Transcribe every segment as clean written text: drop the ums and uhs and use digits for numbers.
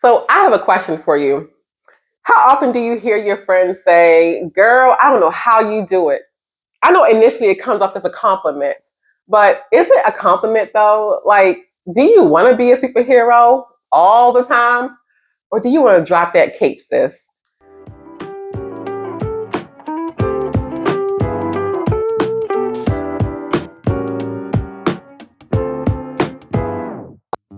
So I have a question for you. How often do you hear your friends say, girl, I don't know how you do it? I know initially it comes off as a compliment, but is it a compliment though? Like, do you want to be a superhero all the time? Or do you want to drop that cape, sis?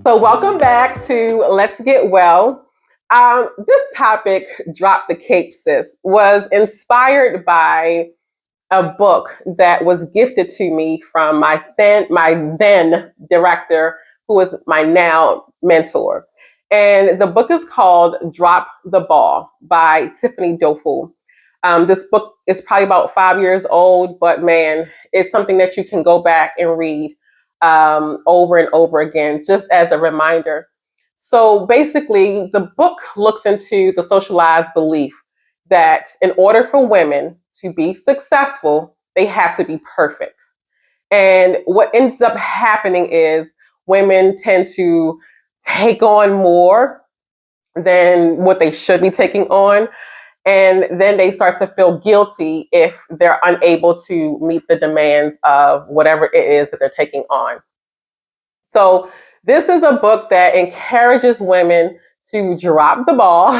So, welcome back to Let's Get Well. This topic, Drop the Cape, sis, was inspired by a book that was gifted to me from my then director, who is my now mentor. And the book is called Drop the Ball by Tiffany Doful. This book is probably about 5 years old, but man, it's something that you can go back and read over and over again, just as a reminder. So basically, the book looks into the socialized belief that in order for women to be successful, they have to be perfect. And what ends up happening is women tend to take on more than what they should be taking on. And then they start to feel guilty if they're unable to meet the demands of whatever it is that they're taking on. So, this is a book that encourages women to drop the ball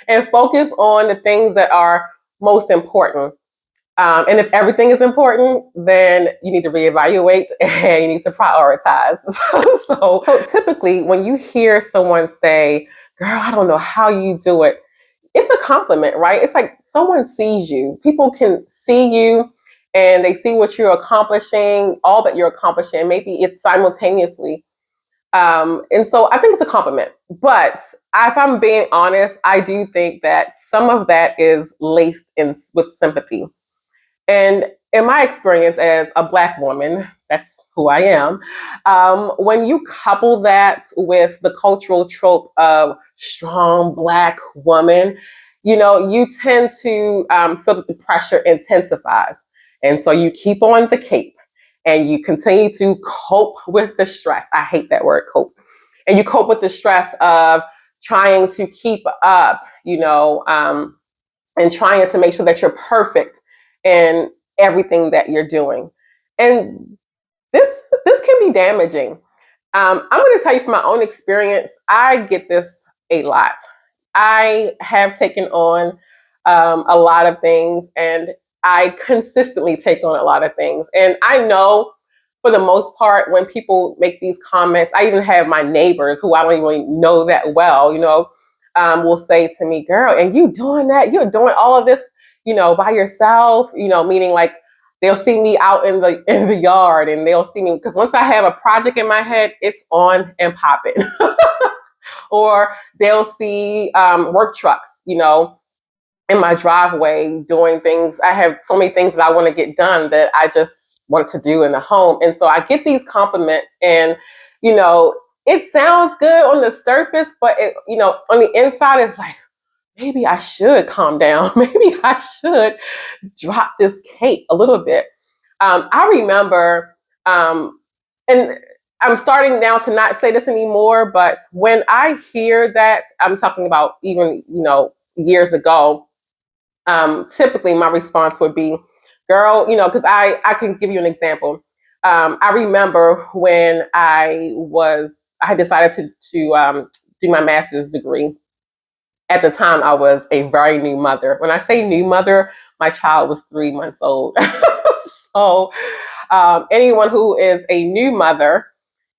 and focus on the things that are most important. And if everything is important, then you need to reevaluate and you need to prioritize. So typically, when you hear someone say, girl, I don't know how you do it, it's a compliment, right? It's like someone sees you. People can see you and they see what you're accomplishing, all that you're accomplishing. Maybe it's simultaneously. And so I think it's a compliment. But if I'm being honest, I do think that some of that is laced in with sympathy. And in my experience as a Black woman, that's who I am, when you couple that with the cultural trope of strong Black woman, you tend to feel that the pressure intensifies. And so you keep on the cape and you continue to cope with the stress. I hate that word, cope. And you cope with the stress of trying to keep up, and trying to make sure that you're perfect in everything that you're doing. And this can be damaging. I'm going to tell you from my own experience, I get this a lot. I have taken on a lot of things, and I consistently take on a lot of things. And I know for the most part, when people make these comments, I even have my neighbors who I don't even know that well, will say to me, girl, and you doing that? You're doing all of this, by yourself, meaning like they'll see me out in the yard and they'll see me because once I have a project in my head, it's on and popping. Or they'll see work trucks, in my driveway doing things. I have so many things that I want to get done that I just want to do in the home. And so I get these compliments and, it sounds good on the surface, but on the inside, it's like, maybe I should calm down. Maybe I should drop this cape a little bit. I remember, and I'm starting now to not say this anymore, but when I hear that, I'm talking about even, years ago, typically my response would be, girl, because I can give you an example. I remember when I had decided to do my master's degree. At the time, I was a very new mother. When I say new mother, my child was 3 months old. So anyone who is a new mother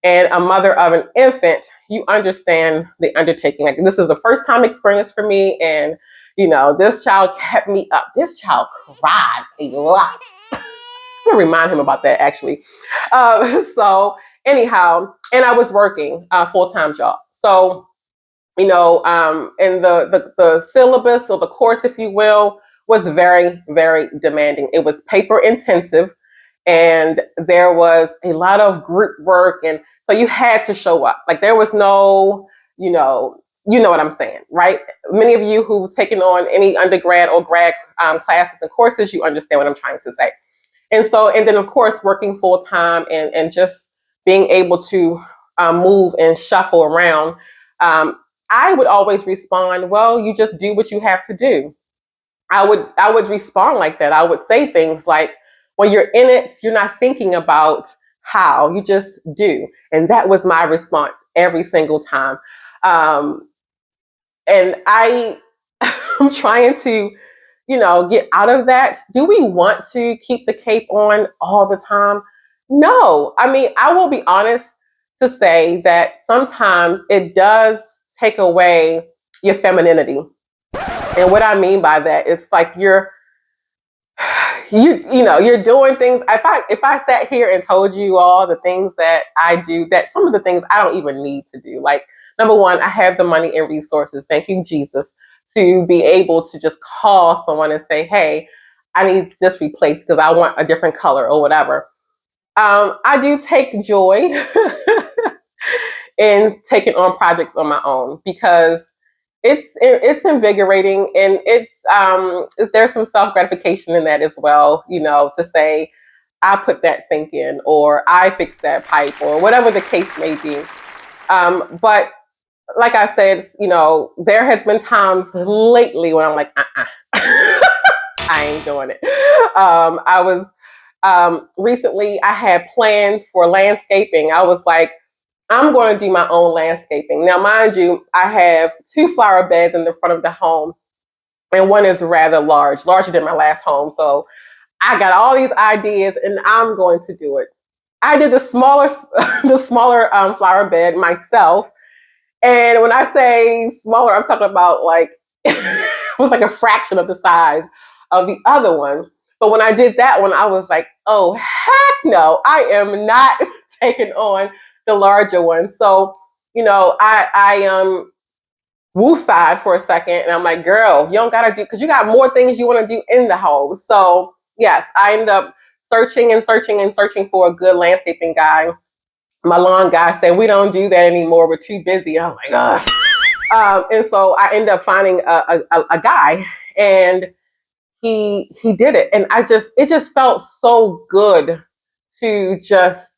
and a mother of an infant, you understand the undertaking. Like, this is a first time experience for me. And, this child kept me up. This child cried a lot. I'm going to remind him about that, actually. So anyhow, and I was working a full-time job. So, and the syllabus or the course, if you will, was very, very demanding. It was paper intensive and there was a lot of group work. And so you had to show up. Like there was no, you know what I'm saying, right? Many of you who've taken on any undergrad or grad classes and courses, you understand what I'm trying to say. And then of course, working full time and just being able to move and shuffle around. I would always respond, well, you just do what you have to do. I would respond like that. I would say things like, when you're in it, you're not thinking about how, you just do. And that was my response every single time. Um, and I'm trying to, get out of that. Do we want to keep the cape on all the time? No. I mean, I will be honest to say that sometimes it does take away your femininity. And what I mean by that, it's like you're doing things. If I sat here and told you all the things that I do, that some of the things I don't even need to do. Like, number one, I have the money and resources, thank you Jesus, to be able to just call someone and say, hey, I need this replaced because I want a different color or whatever. I do take joy in taking on projects on my own, because it's invigorating, and there's some self gratification in that as well. To say I put that sink in, or I fixed that pipe, or whatever the case may be. But like I said, there has been times lately when I'm like, I ain't doing it. I was recently, I had plans for landscaping. I was like, I'm going to do my own landscaping. Now, mind you, I have 2 flower beds in the front of the home, and one is rather large, larger than my last home. So I got all these ideas, and I'm going to do it. I did the smaller, the smaller flower bed myself. And when I say smaller, I'm talking about like it was like a fraction of the size of the other one. But when I did that one, I was like, oh heck no, I am not taking on the larger one. So, I woo-side for a second, and I'm like, girl, you don't gotta do, because you got more things you want to do in the home. So yes, I ended up searching and searching and searching for a good landscaping guy. My lawn guy said, we don't do that anymore, we're too busy. I'm like, ugh. And so I ended up finding a guy, and he did it, and it just felt so good to just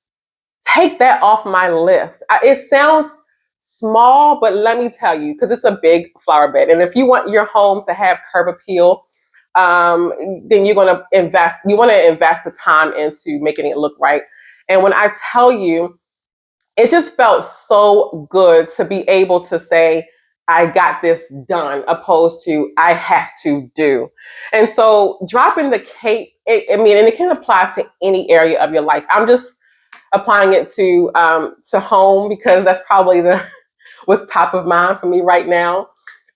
take that off my list. It sounds small, but let me tell you, because it's a big flower bed, and if you want your home to have curb appeal, then you're going to invest. You want to invest the time into making it look right. And when I tell you, it just felt so good to be able to say, I got this done, opposed to I have to do. And so dropping the cape, and it can apply to any area of your life. I'm just applying it to home, because that's probably what's top of mind for me right now.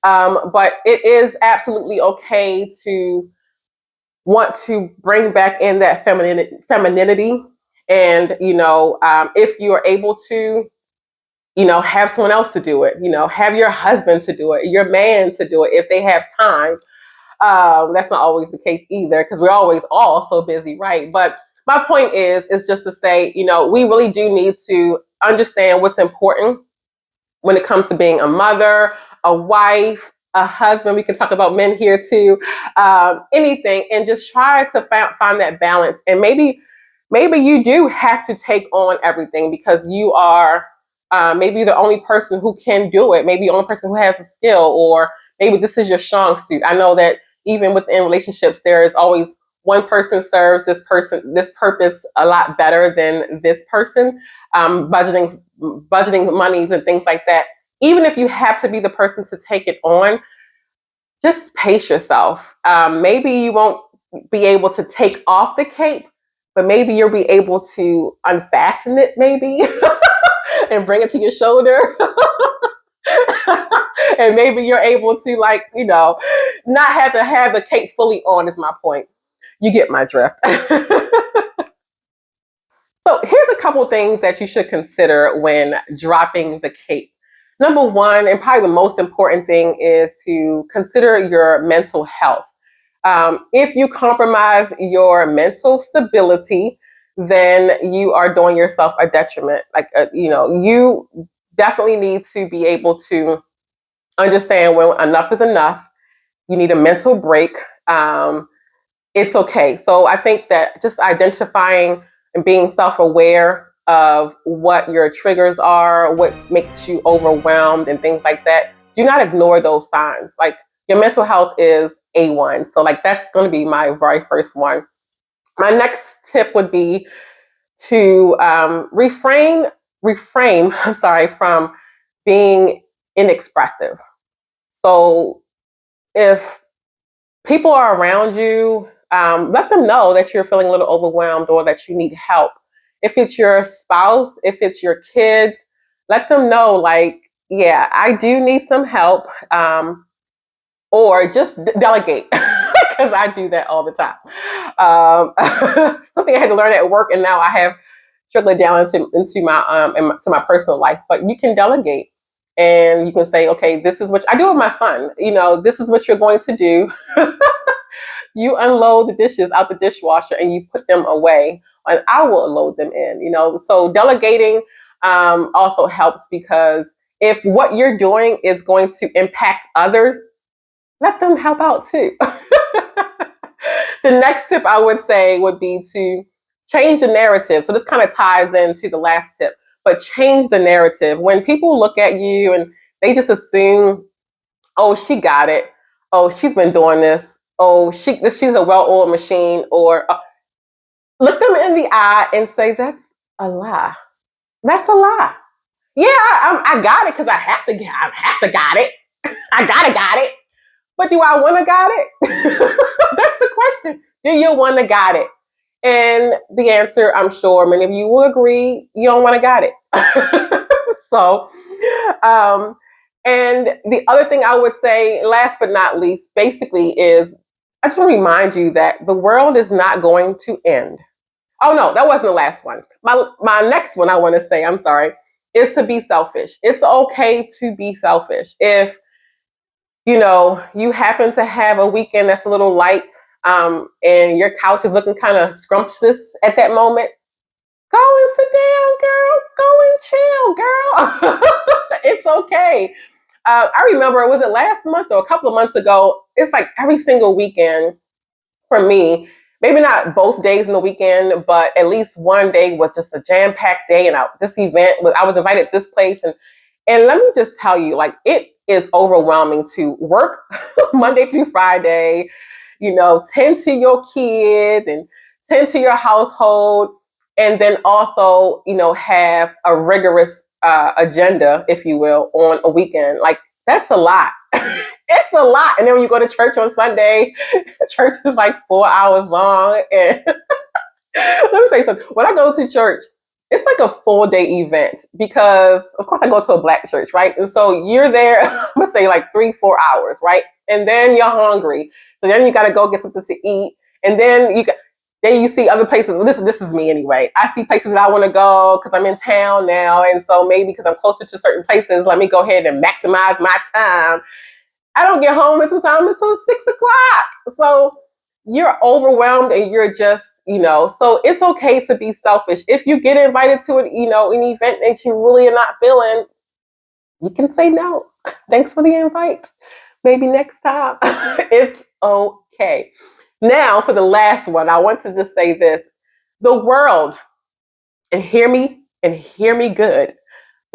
But it is absolutely okay to want to bring back in that femininity. And, if you are able to, have someone else to do it, have your husband to do it, your man to do it if they have time. That's not always the case either, because we're always all so busy, right? But my point is just to say, we really do need to understand what's important when it comes to being a mother, a wife, a husband. We can talk about men here too, anything, and just try to find that balance. And maybe you do have to take on everything, because you are maybe you're the only person who can do it. Maybe the only person who has a skill, or maybe this is your strong suit. I know that even within relationships, there is always one person serves this purpose a lot better than this person. Budgeting monies and things like that. Even if you have to be the person to take it on, just pace yourself. Maybe you won't be able to take off the cape, but maybe you'll be able to unfasten it, maybe, and bring it to your shoulder. And maybe you're able to, like, not have to have the cape fully on, is my point. You get my drift. So here's a couple things that you should consider when dropping the cape. Number one, and probably the most important thing, is to consider your mental health. If you compromise your mental stability, then you are doing yourself a detriment. Like, you definitely need to be able to understand when enough is enough. You need a mental break. It's okay. So I think that just identifying and being self-aware of what your triggers are, what makes you overwhelmed, and things like that, do not ignore those signs. Like your mental health is A1. So like that's going to be my very first one. My next tip would be to reframe, I'm sorry, from being inexpressive. So if people are around you, let them know that you're feeling a little overwhelmed or that you need help. If it's your spouse, if it's your kids, let them know, like, yeah, I do need some help, or just delegate, because I do that all the time. Something I had to learn at work, and now I have trickled down into my personal life. But you can delegate, and you can say, okay, this is what I do with my son. This is what you're going to do. You unload the dishes out the dishwasher and you put them away, and I will load them in. So delegating also helps, because if what you're doing is going to impact others, let them help out too. The next tip I would say would be to change the narrative. So this kind of ties into the last tip, but change the narrative. When people look at you and they just assume, oh, she got it. Oh, she's been doing this. Oh, she's a well-oiled machine. Or look them in the eye and say, that's a lie. That's a lie. Yeah, I got it because I have to got it. I got it. But do I want to got it? That's the question. Do you want to got it? And the answer, I'm sure many of you will agree, you don't want to got it. So, and the other thing I would say, last but not least, basically is I just want to remind you that the world is not going to end. Oh no, that wasn't the last one. My next one I want to say, I'm sorry, is to be selfish. It's okay to be selfish. If you happen to have a weekend that's a little light, and your couch is looking kind of scrumptious at that moment, go and sit down, girl. Go and chill, girl. It's okay. I remember, was it last month or a couple of months ago? It's like every single weekend for me, maybe not both days in the weekend, but at least one day was just a jam-packed day. And this event I was invited to this place, and let me just tell you, like, it is overwhelming to work Monday through Friday, tend to your kids and tend to your household, and then also, have a rigorous agenda, if you will, on a weekend. Like, that's a lot. It's a lot. And then when you go to church on Sunday, church is like 4 hours long. And let me say something. When I go to church, it's like a full day event, because of course I go to a Black church, right? And so you're there, I'm gonna say like 3-4 hours, right? And then you're hungry. So then you got to go get something to eat. And then you see other places. Well, this is me anyway. I see places that I want to go because I'm in town now. And so maybe because I'm closer to certain places, let me go ahead and maximize my time. I don't get home until 6 o'clock. So you're overwhelmed and you're just, so it's okay to be selfish. If you get invited to an event that you really are not feeling, you can say no. Thanks for the invite. Maybe next time. It's okay. Now for the last one, I want to just say this. The world, and hear me good,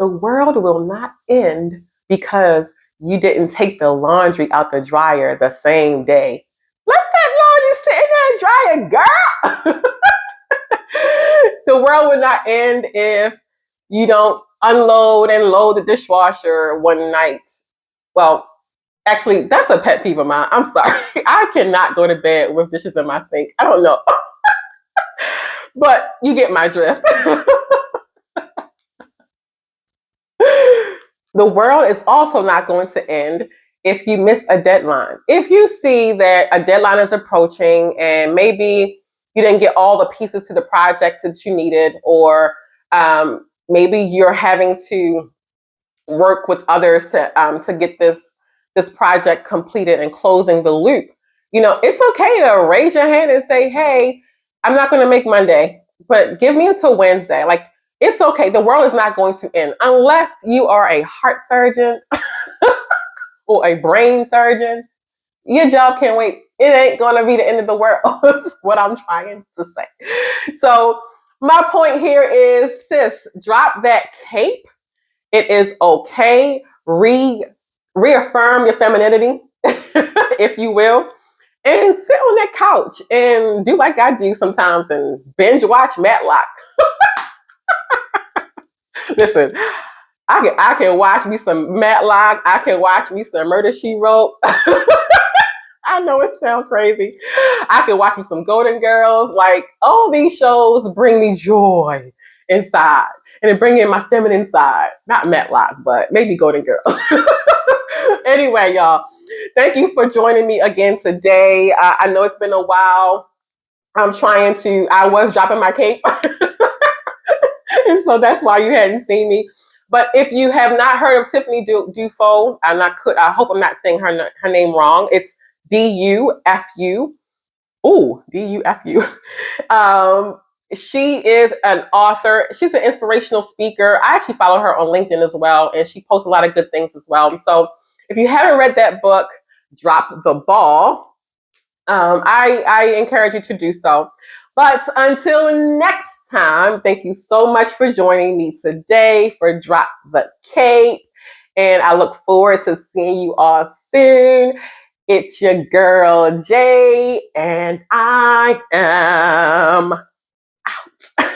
the world will not end because you didn't take the laundry out the dryer the same day. Let that laundry sit in that dryer, girl. The world will not end if you don't unload and load the dishwasher one night. Well, actually, that's a pet peeve of mine. I'm sorry. I cannot go to bed with dishes in my sink. I don't know. But you get my drift. The world is also not going to end if you miss a deadline. If you see that a deadline is approaching and maybe you didn't get all the pieces to the project that you needed, or maybe you're having to work with others to get this project completed and closing the loop. It's okay to raise your hand and say, hey, I'm not going to make Monday, but give me until Wednesday. Like, it's okay. The world is not going to end unless you are a heart surgeon or a brain surgeon. Your job can't wait. It ain't going to be the end of the world. That's what I'm trying to say. So my point here is, sis, drop that cape. It is okay. reaffirm your femininity, if you will, and sit on that couch and do like I do sometimes and binge watch Matlock. Listen, I can watch me some Matlock. I can watch me some Murder She Wrote. I know it sounds crazy. I can watch me some Golden Girls. Like all these shows bring me joy inside, and it bring in my feminine side. Not Matlock, but maybe Golden Girls. Anyway, y'all, thank you for joining me again today. I know it's been a while. I was dropping my cape. And so that's why you hadn't seen me. But if you have not heard of Tiffany Dufault, I hope I'm not saying her name wrong. It's Dufu. Ooh, Dufu. Um, she is an author. She's an inspirational speaker. I actually follow her on LinkedIn as well, and she posts a lot of good things as well. So if you haven't read that book, drop the ball. I encourage you to do so. But until next time, thank you so much for joining me today for Drop the Cape. And I look forward to seeing you all soon. It's your girl, Jay, and I am out.